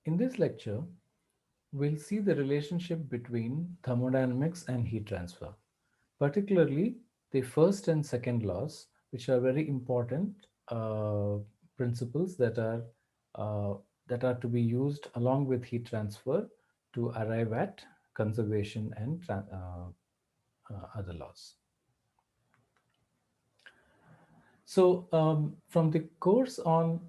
In this lecture, we'll see the relationship between thermodynamics and heat transfer, particularly the first and second laws, which are very important principles uh, that are to be used along with heat transfer to arrive at conservation and other laws. So, from the course on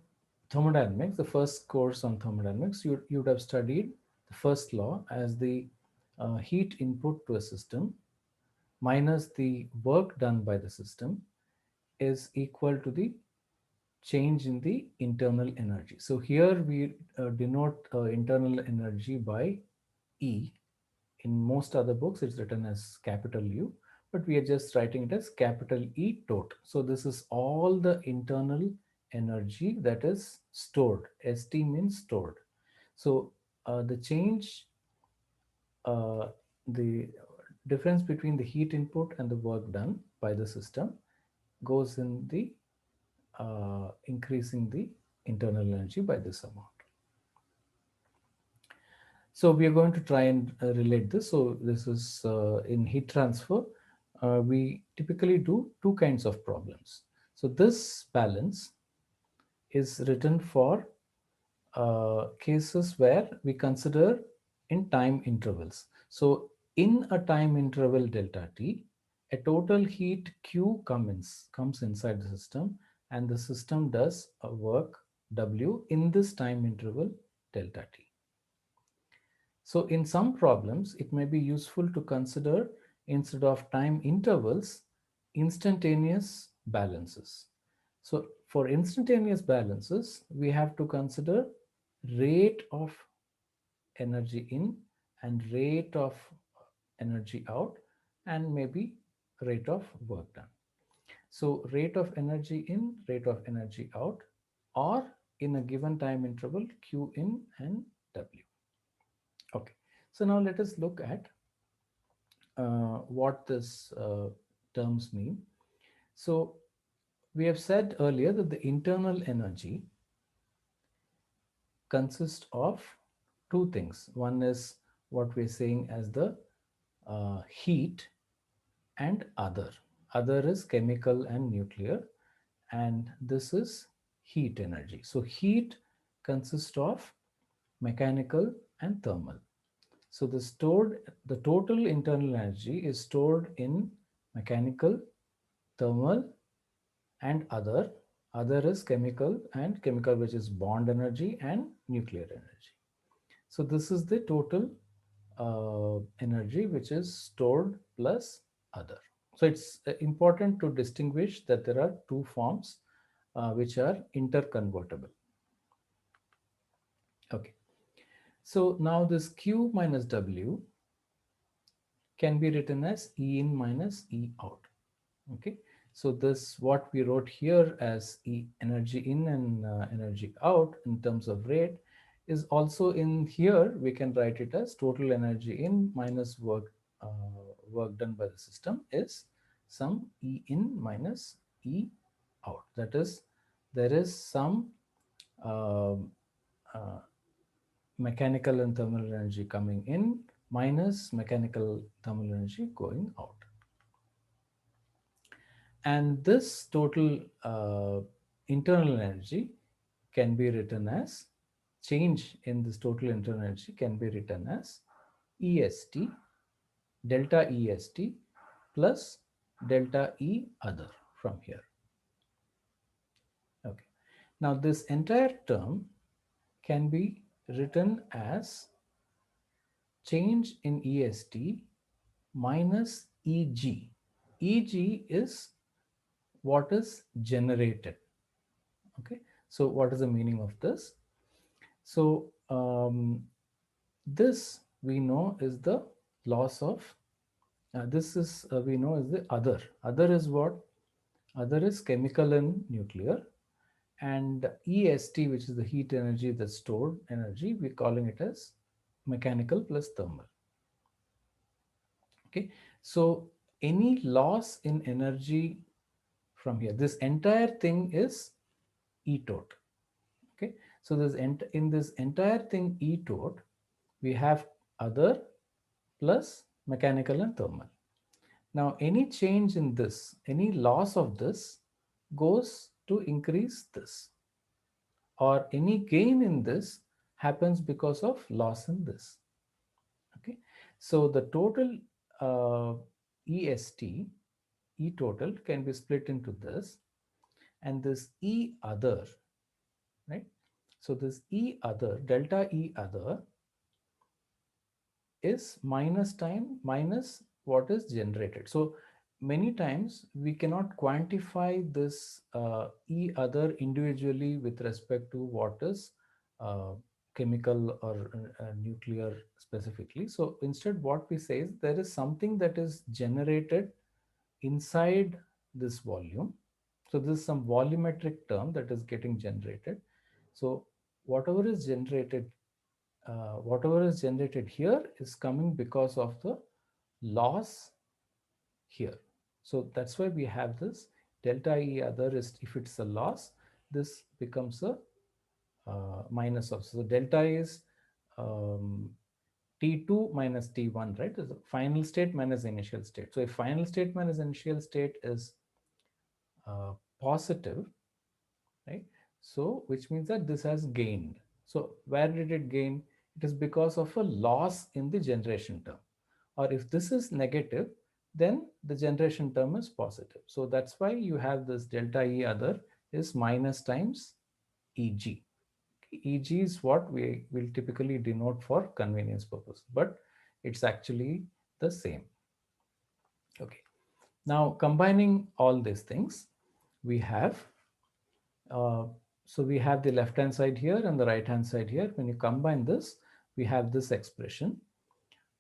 thermodynamics, the first course on thermodynamics, you would have studied the first law as the heat input to a system minus the work done by the system is equal to the change in the internal energy. So here we denote internal energy by E. In most other books, it's written as capital U, but we are just writing it as capital E tot. So this is all the internal energy that is stored. ST means stored. So the change, uh, the difference between the heat input and the work done by the system goes in the increasing the internal energy by this amount. So we are going to try and relate this. So this is in heat transfer. We typically do two kinds of problems. So this balance is written for cases where we consider in time intervals. So in a time interval delta t, a total heat Q comes inside the system, and the system does a work W in this time interval delta t. So in some problems, it may be useful to consider, instead of time intervals, instantaneous balances. So for instantaneous balances, we have to consider rate of energy in and rate of energy out, and maybe rate of work done. So rate of energy in, rate of energy out, or in a given time interval, Q in and W. Okay, so now let us look at what this terms mean. So we have said earlier that the internal energy consists of two things. One is what we're saying as the heat, and other. Other is chemical and nuclear, and this is heat energy. So heat consists of mechanical and thermal. So the total internal energy is stored in mechanical, thermal, and other. Other is chemical, and chemical, which is bond energy, and nuclear energy. So this is the total energy which is stored plus other. So it's important to distinguish that there are two forms which are interconvertible. Okay. So now this Q minus W can be written as E in minus E out. Okay. So this, what we wrote here as E energy in and energy out in terms of rate, is also in here. We can write it as total energy in minus work done by the system is some E in minus E out. That is, there is some um uh, mechanical and thermal energy coming in minus mechanical thermal energy going out. And this total internal energy can be written as, change in this total internal energy can be written as EST, delta EST plus delta E other from here. Okay. Now this entire term can be written as change in EST minus EG. EG is what is generated. Okay, so what is the meaning of this? So this we know is the loss of this is we know is the other. Other is what? Other is chemical and nuclear, and EST, which is the heat energy, the stored energy, we're calling it as mechanical plus thermal. Okay, so any loss in energy from here, this entire thing is E tot. Okay, So this in this entire thing E tot, we have other plus mechanical and thermal. Now any change in this, any loss of this, goes to increase this, or any gain in this happens because of loss in this. Okay, so the total uh, est, E total, can be split into this and this E other, right? So this E other, delta E other, is minus time minus what is generated. So many times we cannot quantify this E other individually with respect to what is uh, chemical or nuclear specifically. So instead what we say is there is something that is generated inside this volume. So this is some volumetric term that is getting generated. So whatever is generated whatever is generated here is coming because of the loss here. So that's why we have this delta E other is, if it's a loss, this becomes a minus of. So delta is um, T2 minus T1, right? Is the final state minus initial state. So if final state minus initial state is positive, right? So which means that this has gained. So where did it gain? It is because of a loss in the generation term. Or if this is negative, then the generation term is positive. So that's why you have this delta E other is minus times Eg. Eg is what we will typically denote for convenience purpose, but it's actually the same. Okay. Now combining all these things, we have uh, so we have the left hand side here and the right hand side here. When you combine this, we have this expression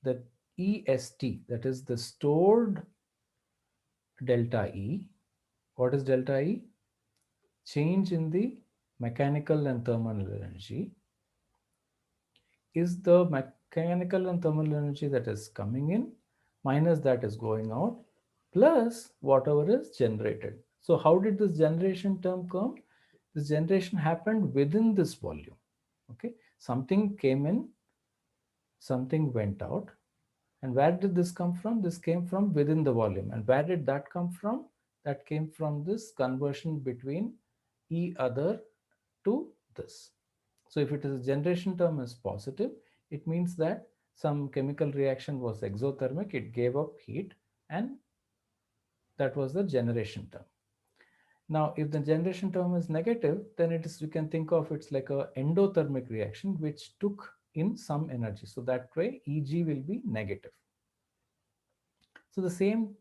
that EST, that is the stored delta E. What is delta E? Change in the mechanical and thermal energy is the mechanical and thermal energy that is coming in minus that is going out plus whatever is generated. So how did this generation term come? This generation happened within this volume. Okay, something came in, something went out. And where did this come from? This came from within the volume. And where did that come from? That came from this conversion between E other to this. So if it is a generation term is positive, it means that some chemical reaction was exothermic, it gave up heat, and that was the generation term. Now, if the generation term is negative, then it is, you can think of it's like a endothermic reaction which took in some energy. So that way Eg will be negative. So the same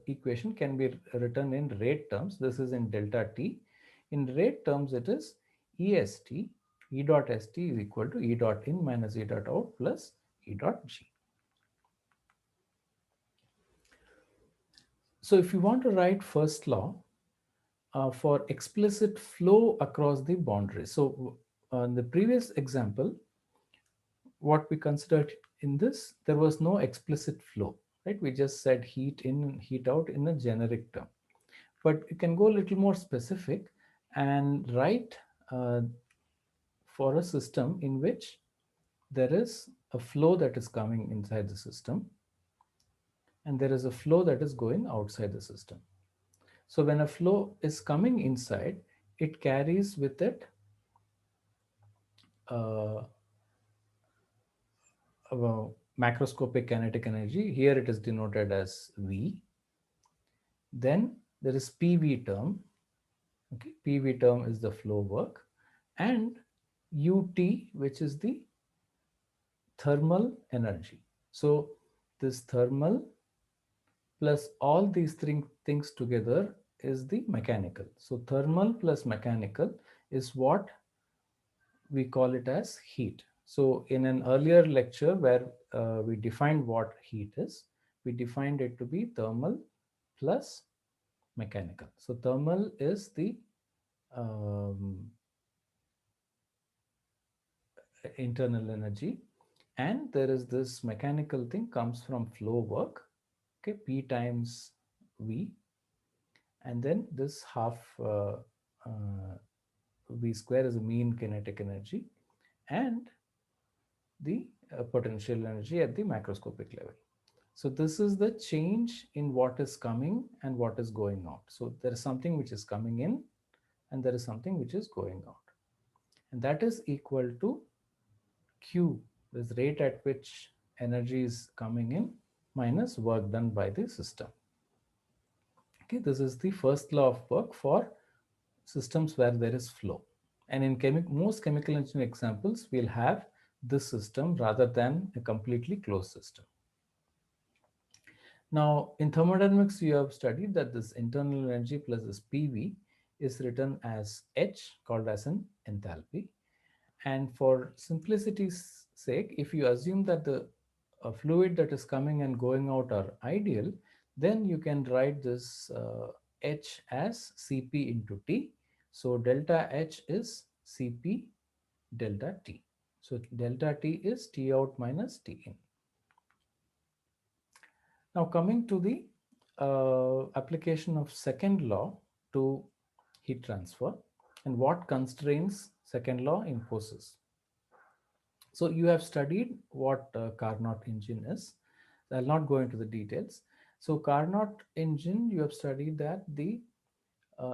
equation can be written in rate terms. This is in delta T. In rate terms, it is EST, E dot ST is equal to E dot in minus E dot out plus E dot G. So if you want to write first law for explicit flow across the boundary. So in the previous example, what we considered in this, there was no explicit flow, right? We just said heat in, heat out in a generic term. But you can go a little more specific and write for a system in which there is a flow that is coming inside the system and there is a flow that is going outside the system. So when a flow is coming inside, it carries with it uh, a macroscopic kinetic energy. Here it is denoted as V. Then there is PV term. Okay, PV term is the flow work, and UT, which is the thermal energy. So this thermal plus all these three things together is the mechanical. So thermal plus mechanical is what we call it as heat. So in an earlier lecture where we defined what heat is, we defined it to be thermal plus mechanical. So thermal is the um, internal energy, and there is this mechanical thing comes from flow work. Okay, P times V, and then this half uh, V square is the mean kinetic energy, and the potential energy at the macroscopic level. So this is the change in what is coming and what is going out. So there is something which is coming in and there is something which is going out. And that is equal to Q, this rate at which energy is coming in minus work done by the system. Okay, this is the first law of work for systems where there is flow. And in most chemical engineering examples, we'll have this system rather than a completely closed system. Now, in thermodynamics, you have studied that this internal energy plus this PV is written as H, called as an enthalpy. And for simplicity's sake, if you assume that the fluid that is coming and going out are ideal, then you can write this H as Cp into T. So delta H is Cp delta T. So delta T is T out minus T in. Now coming to the application of second law to heat transfer and what constraints second law imposes. So you have studied what Carnot engine is. I'll not go into the details. So Carnot engine, you have studied that the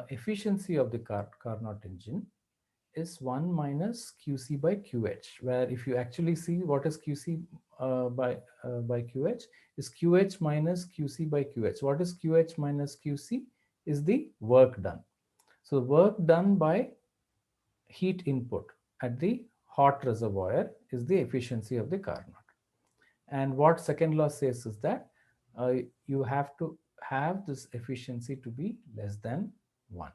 efficiency of the Carnot engine is 1 minus QC by QH, where if you actually see what is QC by QH is QH minus QC by QH. What is QH minus QC? Is the work done. So work done by heat input at the hot reservoir is the efficiency of the Carnot. And what second law says is that you have to have this efficiency to be less than 1.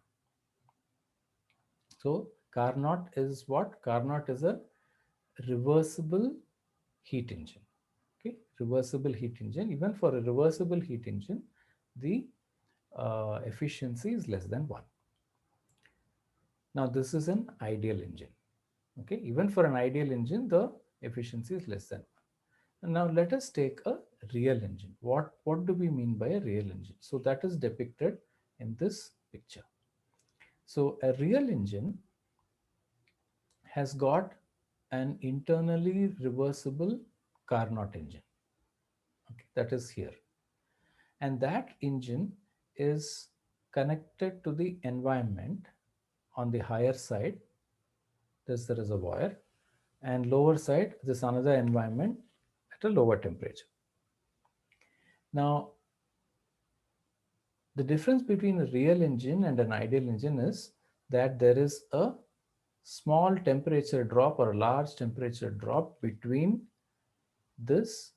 So Carnot is what? Carnot is a reversible heat engine. Okay, reversible heat engine. Even for a reversible heat engine, the efficiency is less than 1. Now this is an ideal engine. Okay, even for an ideal engine, the efficiency is less than 1. And now let us take a real engine. What do we mean by a real engine? So that is depicted in this picture. So a real engine has got an internally reversible Carnot engine. Okay, that is here. And that engine is connected to the environment on the higher side. There's the reservoir, and lower side, there's another environment at a lower temperature. Now, the difference between a real engine and an ideal engine is that there is a small temperature drop or a large temperature drop between this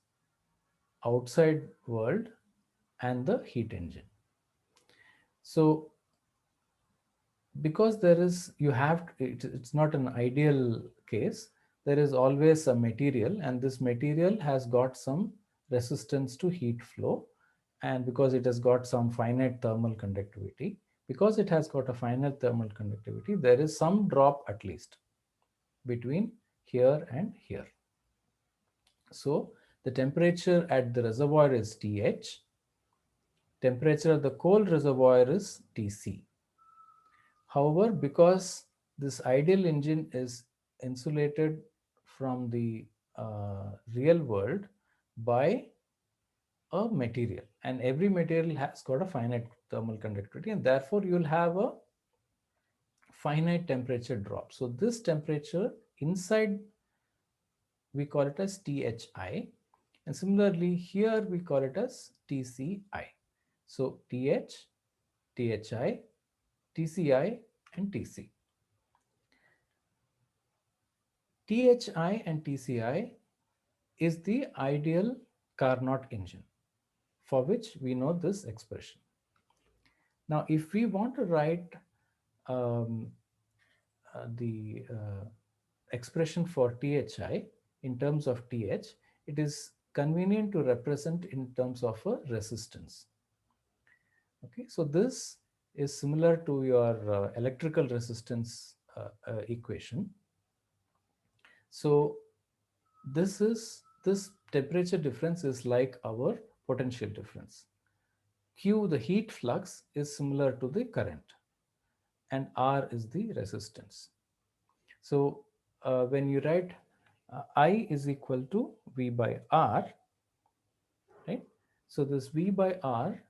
outside world and the heat engine. So because there is, you have, it's not an ideal case, there is always a material, and this material has got some resistance to heat flow, and because it has got some finite thermal conductivity, because it has got a finite thermal conductivity, there is some drop at least between here and here. So the temperature at the reservoir is TH, temperature at the cold reservoir is TC. However, because this ideal engine is insulated from the real world by a material, and every material has got a finite thermal conductivity, and therefore you'll have a finite temperature drop. So this temperature inside, we call it as THI, and similarly here we call it as TCI. So TH, THI, TCI, and TC. THI and TCI is the ideal Carnot engine, for which we know this expression. Now, if we want to write um, the expression for THI in terms of TH, it is convenient to represent in terms of a resistance. Okay, so this is similar to your electrical resistance equation. So this temperature difference is like our potential difference. Q, the heat flux, is similar to the current, and R is the resistance. So when you write I is equal to V by R, right? So this V by R,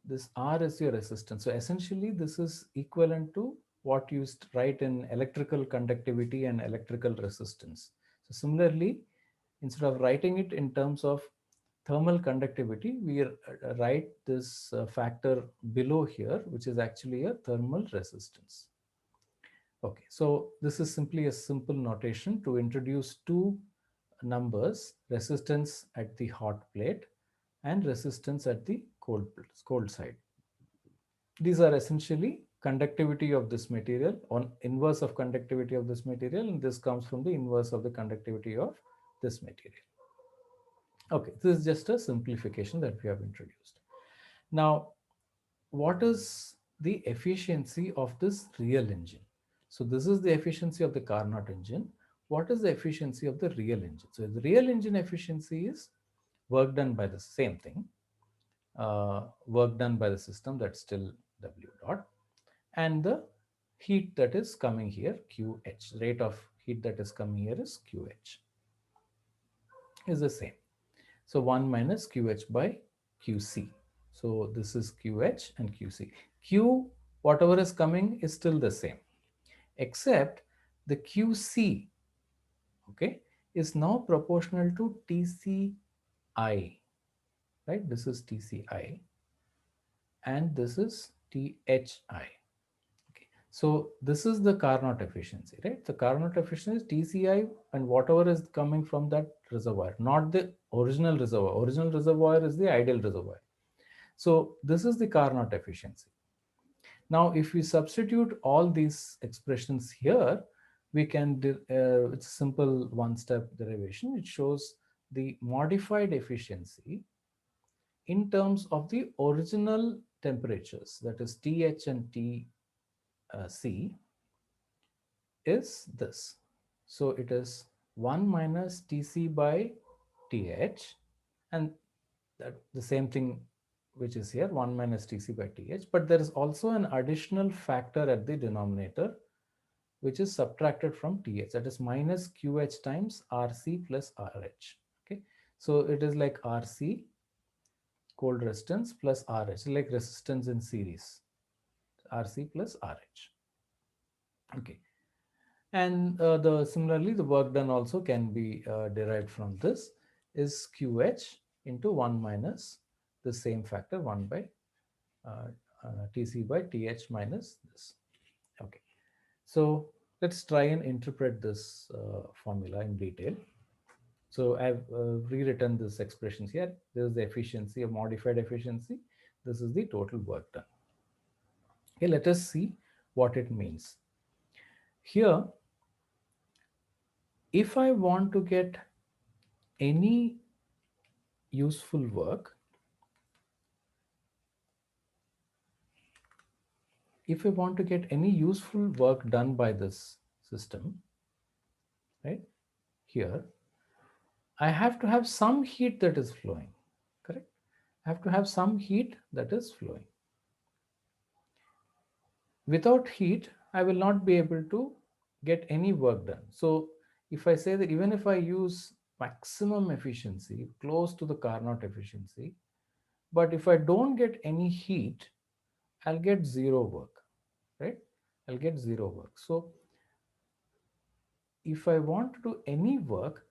this R is your resistance. So essentially, this is equivalent to what you write in electrical conductivity and electrical resistance. So similarly, instead of writing it in terms of thermal conductivity, we write this factor below here, which is actually a thermal resistance. Okay, so this is simply a simple notation to introduce two numbers: resistance at the hot plate and resistance at the cold side. These are essentially conductivity of this material on inverse of conductivity of this material, and this comes from the inverse of the conductivity of this material. Okay, this is just a simplification that we have introduced. Now, what is the efficiency of this real engine? So this is the efficiency of the Carnot engine. What is the efficiency of the real engine? So the real engine efficiency is work done by the same thing, work done by the system, that's still W dot, and the heat that is coming here, QH, rate of heat that is coming here is QH, is the same. So 1 minus QH by QC. So this is QH and QC. Q, whatever is coming is still the same, except the QC, okay, is now proportional to TCI, right? This is TCI and this is THI. Okay. So this is the Carnot efficiency, right? The Carnot efficiency is TCI and whatever is coming from that reservoir, not the original reservoir. Original reservoir is the ideal reservoir. So this is the Carnot efficiency. Now, if we substitute all these expressions here, we can, it's a simple one-step derivation. It shows the modified efficiency in terms of the original temperatures, that is TH and TC, is this. So it is 1 minus Tc by Th, and that the same thing which is here, 1 minus Tc by Th, but there is also an additional factor at the denominator which is subtracted from Th, that is minus QH times Rc plus Rh. Okay, so it is like Rc, cold resistance, plus Rh, like resistance in series, Rc plus Rh. Okay, and the similarly the work done also can be derived from this, is QH into 1 minus the same factor, 1 by uh, Tc by Th minus this. Okay, so let's try and interpret this formula in detail. So I've rewritten this expressions here. This is the efficiency, a modified efficiency. This is the total work done. Okay, let us see what it means. Here, if I want to get any useful work, if I want to get any useful work done by this system, right, here, I have to have some heat that is flowing, correct? I have to have some heat that is flowing. Without heat, I will not be able to get any work done. So if I say that even if I use maximum efficiency, close to the Carnot efficiency, but if I don't get any heat, I'll get zero work, right? I'll get zero work. So if I want to do any work,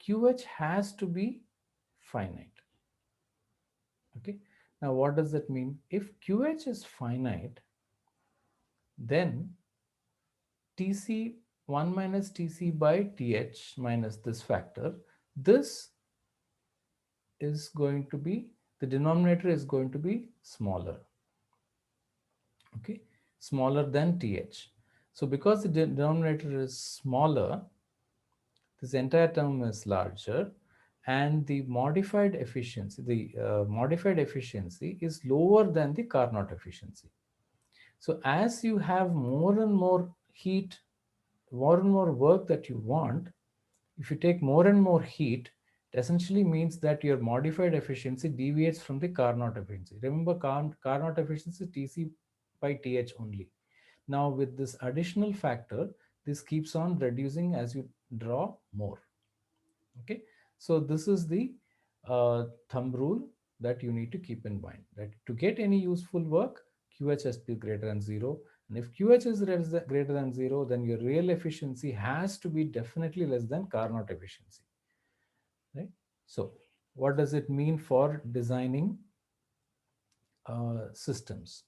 QH has to be finite. Okay. Now, what does that mean? If QH is finite, then Tc 1 minus Tc by Th minus this factor, this is going to be, the denominator is going to be smaller. Okay. Smaller than Th. So because the denominator is smaller, this entire term is larger, and the modified efficiency is lower than the Carnot efficiency. So as you have more and more heat, more and more work that you want, if you take more and more heat, it essentially means that your modified efficiency deviates from the Carnot efficiency. Remember, Carnot efficiency is Tc by Th only. Now with this additional factor, This keeps on reducing as you draw more. Okay, so this is the thumb rule that you need to keep in mind, that to get any useful work, QH has to be greater than 0. And if QH is greater than 0, then your real efficiency has to be definitely less than Carnot efficiency, right? So what does it mean for designing systems?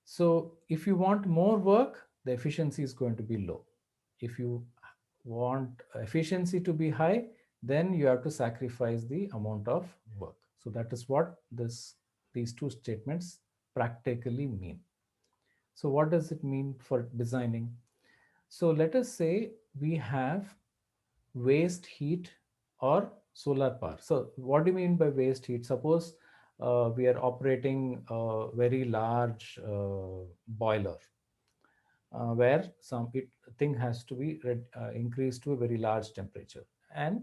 So if you want more work, the efficiency is going to be low. If you want efficiency to be high, then you have to sacrifice the amount of work. So that is what these two statements practically mean. So what does it mean for designing? So let us say we have waste heat or solar power. So what do you mean by waste heat? Suppose we are operating a very large boiler where some thing has to be increased to a very large temperature, and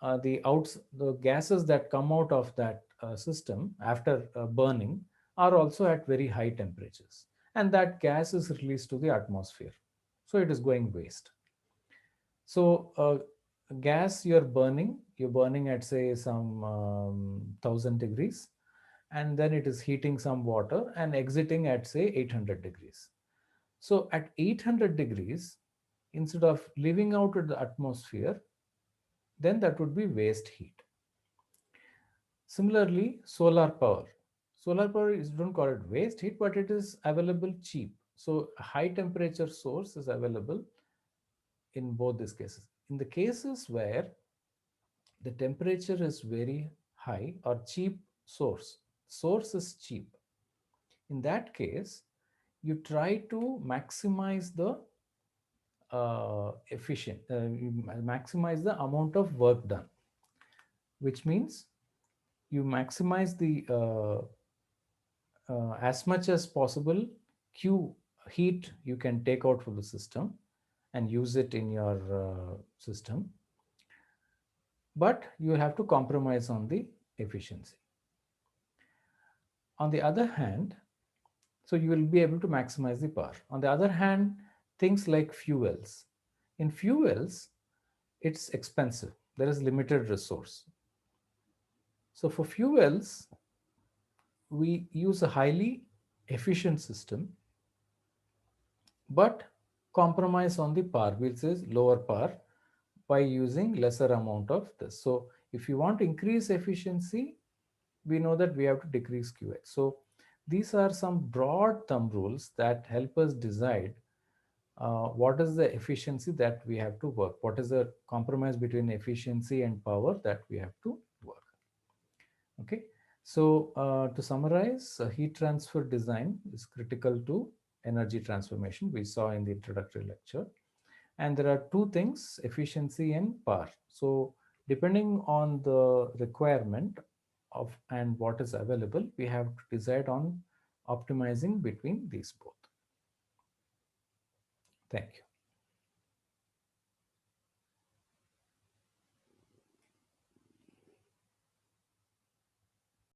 the gases that come out of that system after burning are also at very high temperatures, and that gas is released to the atmosphere, so it is going waste. So gas you're burning at say some 1000 degrees, and then it is heating some water and exiting at say 800 degrees. So at 800 degrees, instead of leaving out to the atmosphere, then that would be waste heat. Similarly, solar power. Solar power is, don't call it waste heat, but it is available cheap. So a high temperature source is available in both these cases. In the cases where the temperature is very high or cheap source is cheap. In that case, you try to maximize the maximize the amount of work done, which means you maximize the as much as possible q heat you can take out from the system and use it in your system, but you have to compromise on the efficiency. On the other hand, so you will be able to maximize the power. On the other hand, things like fuels. In fuels, it's expensive. There is limited resource. So for fuels, we use a highly efficient system, but compromise on the power, which is lower power, by using lesser amount of this. So if you want to increase efficiency, we know that we have to decrease QH. So these are some broad thumb rules that help us decide what is the efficiency that we have to work, what is the compromise between efficiency and power that we have to work. Okay, so to summarize, heat transfer design is critical to energy transformation, we saw in the introductory lecture. And there are two things, efficiency and power. So depending on the requirement of and what is available, we have to decide on optimizing between these both. Thank you.